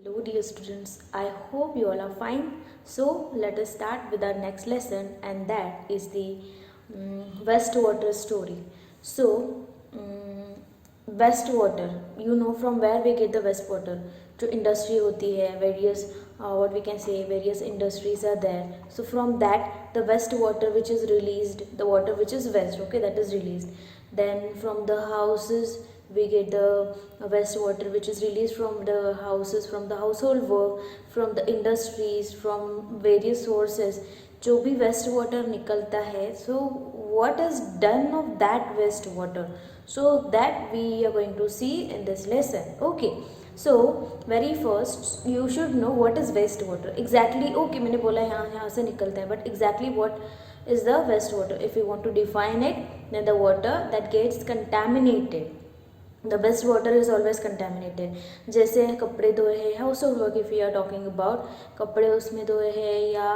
Hello dear students, I hope you all are fine. So let us start with our next lesson, and that is the wastewater story. So wastewater, you know from where we get the wastewater. जो industry होती है, various what we can say, various industries are there. So from that the wastewater which is released, the water which is waste, okay, that is released. Then from the houses we get the wastewater which is released from the houses, from the household work, from the industries, from various sources. जो भी waste water निकलता है, सो what is done of that wastewater, so that we are going to see in this lesson. Okay, so very first you should know what is wastewater exactly. Okay, मैंने बोला यहाँ से निकलता है, but exactly what is the wastewater? If you want to define it, then the water that gets contaminated, the best water is always contaminated. जैसे कपड़े धोए हैं, household work, if you are talking about कपड़े उसमें धोए हैं, या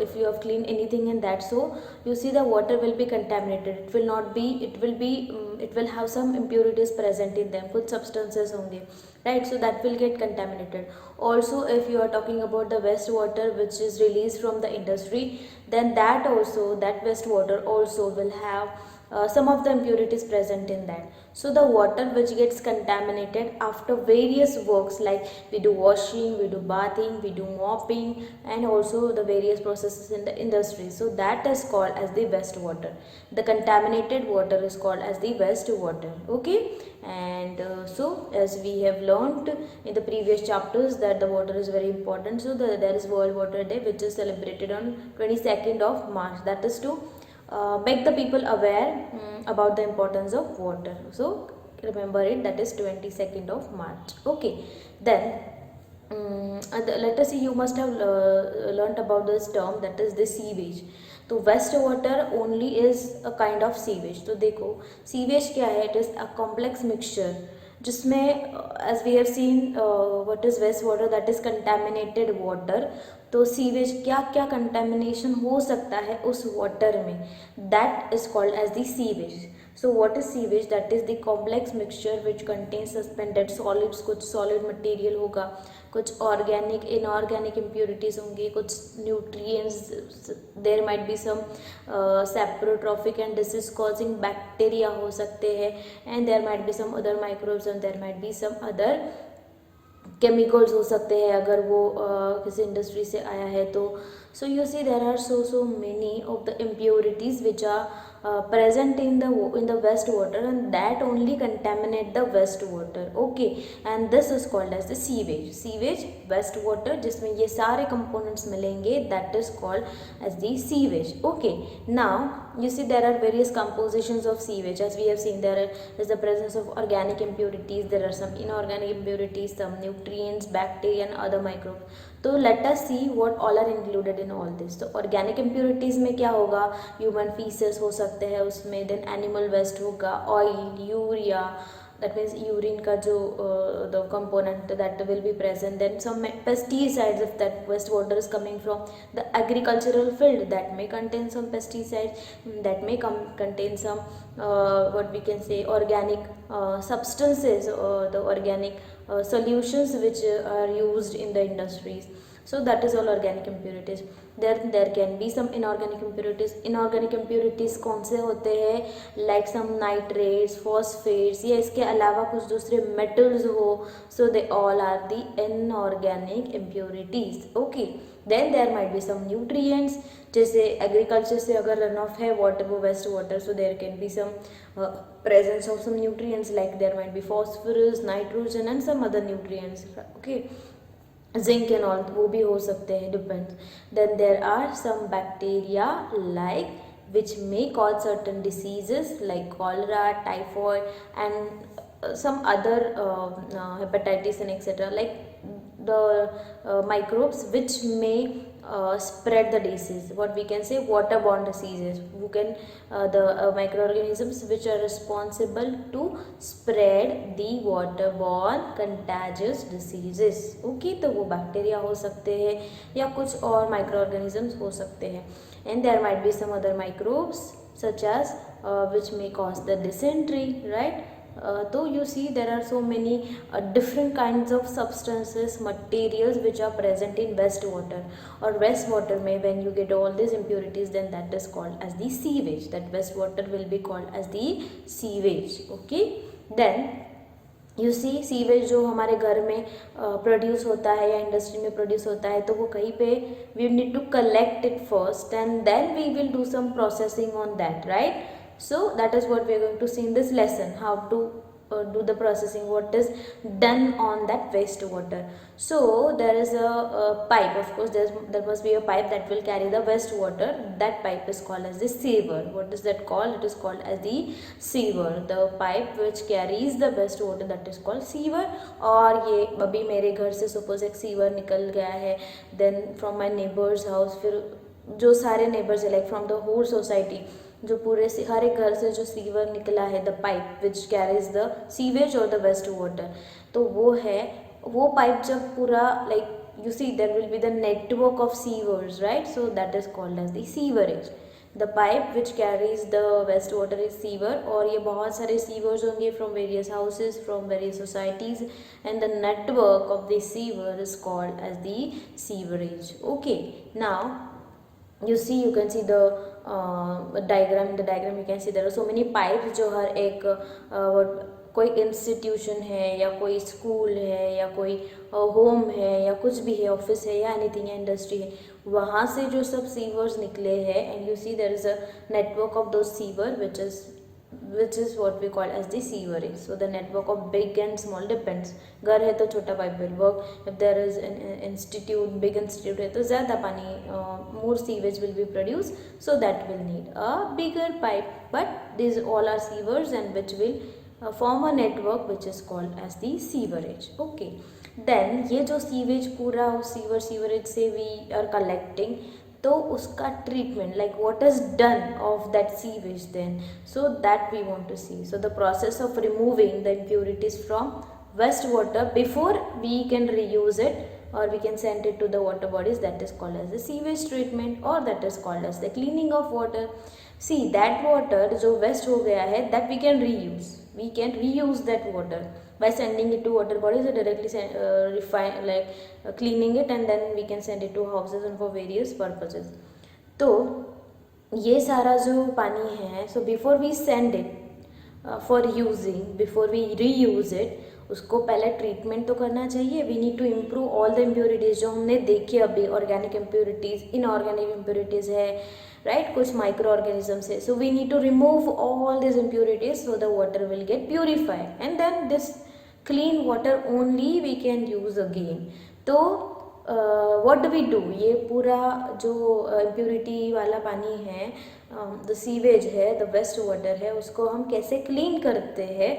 if you have clean anything in that, so you see the water will be contaminated. It will not be, it will have some impurities present in them, कुछ substances होंगे, right? So that will get contaminated. Also if you are talking about the wastewater which is released from the industry, then that wastewater also will have some of the impurities present in that. So the water which gets contaminated after various works, like we do washing, we do bathing, we do mopping, and also the various processes in the industry, so that is called as the wastewater. The contaminated water is called as the wastewater. Okay, and so as we have learned in the previous chapters that the water is very important, so there is World Water Day which is celebrated on 22nd of March, that is to make the people aware about the importance of water. So remember it, that is 22nd of March. Okay, then let us see, you must have learnt about this term, that is the sewage. तो waste water only is a kind of sewage. तो देखो sewage क्या है, it is a complex mixture जिसमें as we have seen what is waste water, that is contaminated water. तो sewage क्या क्या contamination हो सकता है उस वाटर में, that is called as the sewage. So what is sewage? That is the complex mixture which contain suspended solids, कुछ solid material होगा, कुछ ऑर्गेनिक इनऑर्गेनिक इम्प्योरिटीज होंगी, कुछ nutrients, there might be some saprotrophic and disease causing bacteria हो सकते हैं, and there might be some other microbes and there might be some other chemicals हो सकते हैं अगर वो किसी इंडस्ट्री से आया है तो. So you see there are so many of the impurities which are present in the wastewater, and that only contaminate the wastewater. Okay, and this is called as the sewage wastewater जिसमें ये सारे components मिलेंगे, that is called as the sewage. Okay, now you see there are various compositions of sewage. As we have seen, there is the presence of organic impurities, there are some inorganic impurities, some nutrients, bacteria and other microbes. तो let us see what all are included in all this. तो organic impurities में क्या होगा, human feces हो सकते हैं उसमें, then animal waste होगा, oil, urea, that means urine का जो the component that will be present, then some pesticides if that waste water is coming from the agricultural field, that may contain some pesticides, that may contain some what we can say organic substances, the organic solutions which are used in the industries. So that is all organic impurities. There can be some inorganic impurities. Inorganic impurities कौन से होते हैं, like some nitrates, phosphates, या इसके अलावा कुछ दूसरे metals हो, so they all are the inorganic impurities. Okay, then there might be some nutrients, जैसे एग्रीकल्चर से अगर रन ऑफ है वाटर, वो waste water, so there can be some presence of some nutrients, like there might be phosphorus, nitrogen and some other nutrients. Okay, zinc and all वो भी हो सकते हैं, depends. Then there are some bacteria like which may cause certain diseases like cholera, typhoid and some other hepatitis and etc., like the microbes which may spread the disease, what we can say waterborne diseases, who can the microorganisms which are responsible to spread the waterborne contagious diseases. Okay, तो वो bacteria हो सकते हैं या कुछ और microorganisms हो सकते हैं, and there might be some other microbes such as which may cause the dysentery, right? तो you see there are so many different kinds of substances, materials which are present in wastewater. Or wastewater में when you get all these impurities, then that is called as the sewage. That wastewater will be called as the sewage. Okay, then you see sewage जो हमारे घर में produce होता है या industry में produce होता है, तो वो कहीं पे we need to collect it first and then we will do some processing on that, right? So that is what we are going to see in this lesson, how to do the processing, what is done on that wastewater. So there is a pipe, of course there must be a pipe that will carry the wastewater. That pipe is called as the sewer. What is that called? It is called as the sewer. The pipe which carries the wastewater, that is called sewer. और ये अभी मेरे घर से suppose एक sewer निकल गया है, then from my neighbor's house, फिर जो सारे neighbors है, like from the whole society, जो पूरे हर एक घर से जो सीवर निकला है, the pipe which carries the sewage और द वेस्ट वाटर, तो वो है, वो पाइप जब पूरा like you see there will be the network of sewers, right? So that is called as the sewerage. The pipe which carries the waste water is sewer. और ये बहुत सारे सीवर्स होंगे from various houses, from various societies, and the network of the sewer is called as the sewerage. Okay, now you see, you can see the diagram. In the diagram you can see there are so many pipes जो हर एक कोई institution है या कोई school है या कोई home है या कुछ भी है, ऑफिस है या एनीथिंग है, इंडस्ट्री है, वहाँ से जो सब सीवर्स निकले हैं, and you see there is a network of those sewer which is what we call as the sewerage. So the network of big and small depends. घर है तो छोटा pipe will work. If there is an institute, big institute है तो ज़्यादा पानी, more sewage will be produced, so that will need a bigger pipe. But these all are sewers and which will form a network which is called as the sewerage. Okay. Then ये जो sewage पूरा sewerage से we are collecting, तो उसका treatment, like what is done of that sewage then, so that we want to see. So the process of removing the impurities from waste water before we can reuse it और we can send it to the water bodies, that is called as the sewage treatment और that is called as the cleaning of water. See that water जो waste हो गया है, that we can reuse that water by sending it to water bodies or directly cleaning it, and then we can send it to houses and for various purposes. तो ये सारा जो पानी है, so before we send it for using, before we reuse it, उसको पहले treatment तो करना चाहिए. We need to improve all the impurities जो हमने देखी अभी, ऑर्गेनिक इम्प्योरिटीज़, इनऑर्गेनिक इम्प्योरिटीज़ है, राइट, कुछ माइक्रो ऑर्गेनिजम्स है. So we need to remove all this impurities so the water will get purified and then this clean water only we can use again. तो what do we do, ये पूरा जो impurity वाला पानी है, the sewage है, the waste water है, उसको हम कैसे क्लीन करते हैं,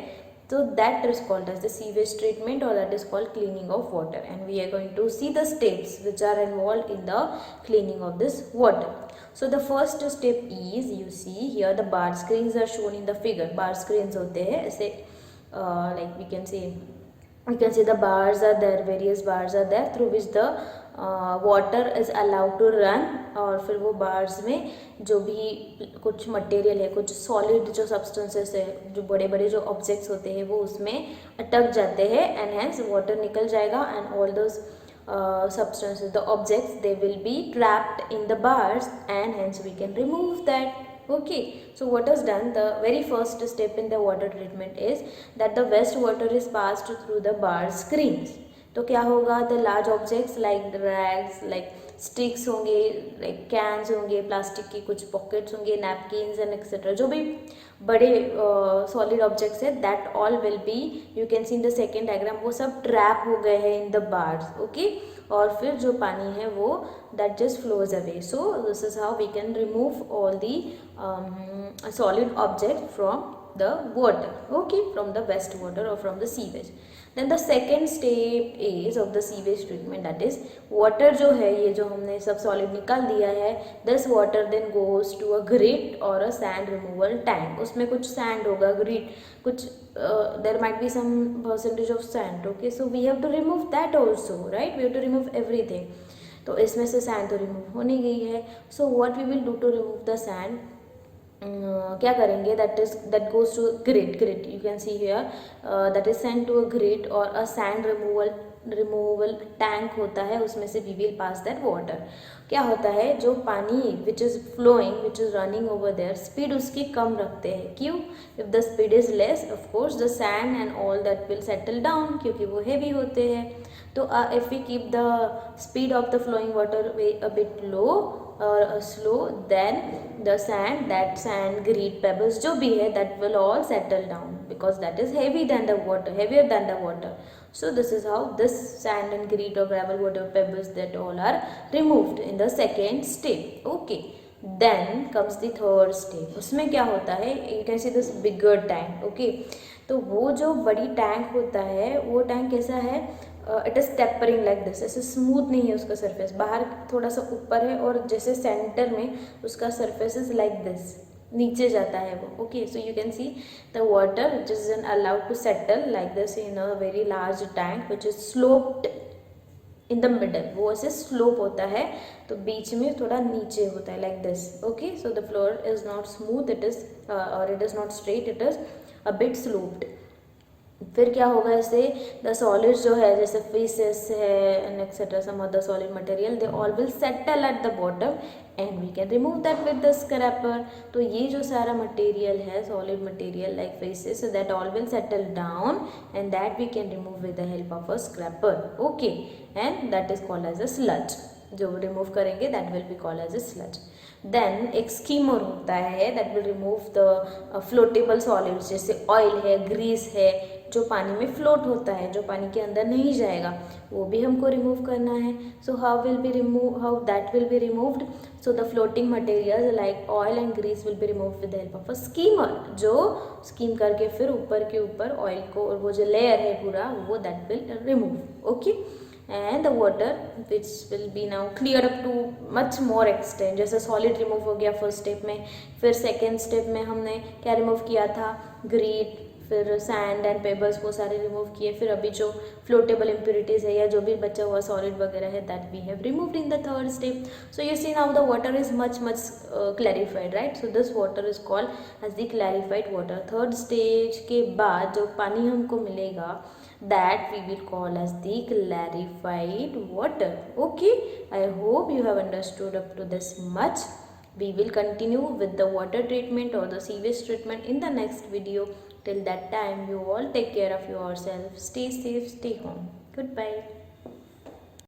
तो that is called as the sewage treatment और that is called cleaning of water. And we are going to see the steps which are involve in the cleaning of this water. So the first step is, you see here the bar screens are shown in the figure. bar screens होते हैं ऐसे, like we can see the bars are there, various bars are there through which the water is allowed to run. और फिर वो bars में जो भी कुछ मटेरियल है, कुछ सॉलिड जो सब्सटेंसेस है, जो बड़े बड़े जो ऑब्जेक्ट्स होते हैं, वो उसमें अटक जाते हैं एंड हेंस वाटर निकल जाएगा and all those substances, the objects, they will be trapped in the bars and hence we can remove that. Okay, so what is done, the very first step in the water treatment is that the waste water is passed through the bar screens. तो क्या होगा, the large objects like the rags, like sticks होंगे, like cans होंगे, plastic की कुछ pockets होंगे, napkins and etcetera, जो भी बड़े सॉलिड ऑब्जेक्ट्स है, that all will be, you can C in the second diagram, वो सब ट्रैप हो गए हैं इन द बार्स. ओके, और फिर जो पानी है वो that just flows away. So this is how we can remove all the solid object from the water, okay, from the waste water or from the sewage. Then the second step is of the sewage treatment, that is water जो है, ये जो हमने सब solid निकाल दिया है, this water then goes to a grit or a sand removal tank. उसमें कुछ sand होगा, grit कुछ there might be some percentage of sand, okay, so we have to remove that also, right, we have to remove everything. तो इसमें से sand तो remove होने गई है. So what we will do to remove the sand, क्या करेंगे, that goes to grit you can see here, that is send to a grit और अ सैंड रिमूवल टैंक होता है, उसमें से we will pass that water. क्या होता है, जो पानी which is flowing which is running over there, speed उसकी कम रखते हैं. क्यों? If the speed is less of course the sand and all that will settle down, क्योंकि वो हैवी होते हैं. तो if we keep the speed of the flowing water a bit low और slow, then the sand grit pebbles जो भी है that will all settle down because that is heavier than the water. So this is how this sand and grit or gravel water pebbles that all are removed in the second step. Okay, then comes the third step. उसमें क्या होता है, you can see this bigger tank. Okay, तो वो जो बड़ी tank होता है, वो टैंक कैसा है, it is tapering like this, ऐसे स्मूथ नहीं है उसका सरफेस, बाहर थोड़ा सा ऊपर है और जैसे सेंटर में उसका सरफेस इज लाइक दिस, नीचे जाता है वो. Okay, so you can see the water which is allowed to settle like this in a very large tank which is sloped in the middle. वो ऐसे स्लोप होता है तो बीच में थोड़ा नीचे होता है like this. Okay, so the floor is not smooth, it is और it is not straight, it is a bit sloped. फिर क्या होगा, इससे द सॉलिड्स जो है जैसे फिशेस है and etcetera some other solid material, they all will settle at the bottom and we can remove that with the scraper. तो ये जो सारा मटेरियल है, solid material like fishes, that all will settle down and that we can remove with the help of a scraper. Okay, and that is called as a sludge. जो remove करेंगे that will be called as a sludge. Then एक skimmer होता है that will remove the floatable solids, जैसे oil है, grease है, जो पानी में फ्लोट होता है, जो पानी के अंदर नहीं जाएगा, वो भी हमको रिमूव करना है. So how that will be removed. So the floating materials like oil and grease will be remove with the help of a skimmer, जो स्कीम करके फिर ऊपर के ऊपर ऑयल को और वो जो लेयर है पूरा वो that will remove. Okay, and the water which will be now clear up too much more extent. जैसे सॉलिड रिमूव हो गया फर्स्ट स्टेप में, फिर सेकेंड स्टेप में हमने क्या रिमूव किया था, ग्रीट, फिर सैंड एंड पेबल्स वो सारे रिमूव किए. फिर अभी जो फ्लोटेबल इम्प्योरिटीज़ है या जो भी बचा हुआ सॉलिड वगैरह है that we have removed in the third step. So you see now the water is much clarified, right. So this water is called as the clarified water. Third stage के बाद जो पानी हमको मिलेगा that we will call as the clarified water. Okay, I hope you have understood up to this much. We will continue with the water treatment or the sewage treatment in the next video. Till that time, you all take care of yourself. Stay safe, stay home. Goodbye.